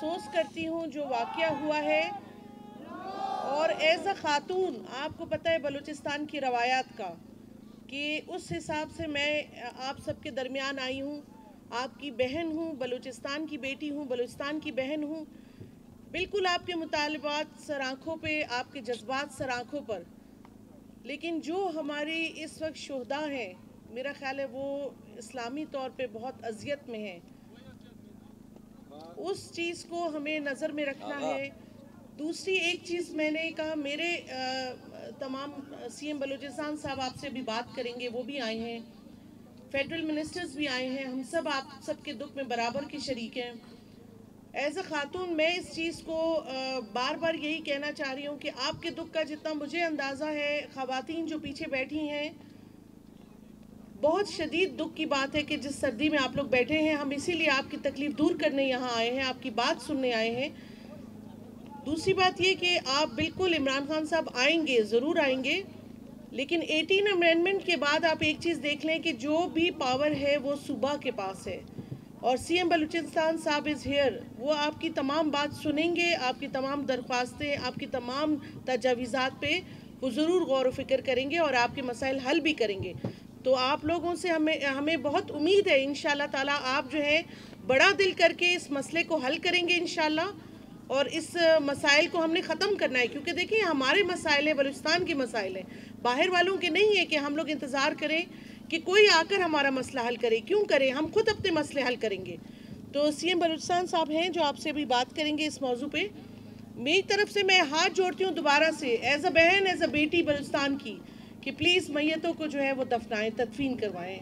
अफसोस करती हूँ जो वाक़या हुआ है, और एज़ अ ख़ातून आपको पता है बलूचिस्तान की रवायात का कि उस हिसाब से मैं आप सबके दरमियान आई हूँ, आपकी बहन हूँ, बलूचिस्तान की बेटी हूँ, बलूचिस्तान की बहन हूँ। बिल्कुल आपके मुतालबात सर आँखों पे, आपके जज्बात सर आँखों पर, लेकिन जो हमारी इस वक्त शुहदा हैं, मेरा ख़्याल है वो इस्लामी तौर पे बहुत अज़ियत में हैं। उस चीज़ को हमें नज़र में रखना है। दूसरी एक चीज़ मैंने कहा, मेरे तमाम सीएम बलूचिस्तान साहब आपसे भी बात करेंगे, वो भी आए हैं, फेडरल मिनिस्टर्स भी आए हैं, हम सब आप सबके दुख में बराबर के शरीक हैं। एज अ खातून मैं इस चीज़ को बार बार यही कहना चाह रही हूँ कि आपके दुख का जितना मुझे अंदाज़ा है, ख़वातीन जो पीछे बैठी हैं, बहुत शदीद दुख की बात है कि जिस सर्दी में आप लोग बैठे हैं, हम इसीलिए आपकी तकलीफ़ दूर करने यहाँ आए हैं, आपकी बात सुनने आए हैं। दूसरी बात ये कि आप बिल्कुल इमरान खान साहब आएंगे, ज़रूर आएंगे, लेकिन 18 अमेंडमेंट के बाद आप एक चीज़ देख लें कि जो भी पावर है वो सूबा के पास है, और सीएम बलूचिस्तान साहब इज़ हेयर। वो आपकी तमाम बात सुनेंगे, आपकी तमाम दरख्वास्तें, आपकी तमाम तजावीज़ात पे वो ज़रूर गौर व फिक्र करेंगे और आपके मसाइल हल भी करेंगे। तो आप लोगों से हमें बहुत उम्मीद है, इंशाल्लाह ताला आप जो है बड़ा दिल करके इस मसले को हल करेंगे इंशाल्लाह, और इस मसाइल को हमने ख़त्म करना है, क्योंकि देखिए हमारे मसाइल हैं, बलूचिस्तान के मसाइल हैं, बाहर वालों के नहीं है कि हम लोग इंतज़ार करें कि कोई आकर हमारा मसला हल करे। क्यों करें, हम खुद अपने मसले हल करेंगे। तो सीएम बलूचिस्तान साहब हैं जो आपसे अभी बात करेंगे इस मौजू पे। मेरी तरफ से मैं हाथ जोड़ती हूँ दोबारा से, एज अ बहन, एज अ बेटी बलूचिस्तान की, कि प्लीज़ मैयतों को जो है वो दफनाएं, तदफीन करवाएं।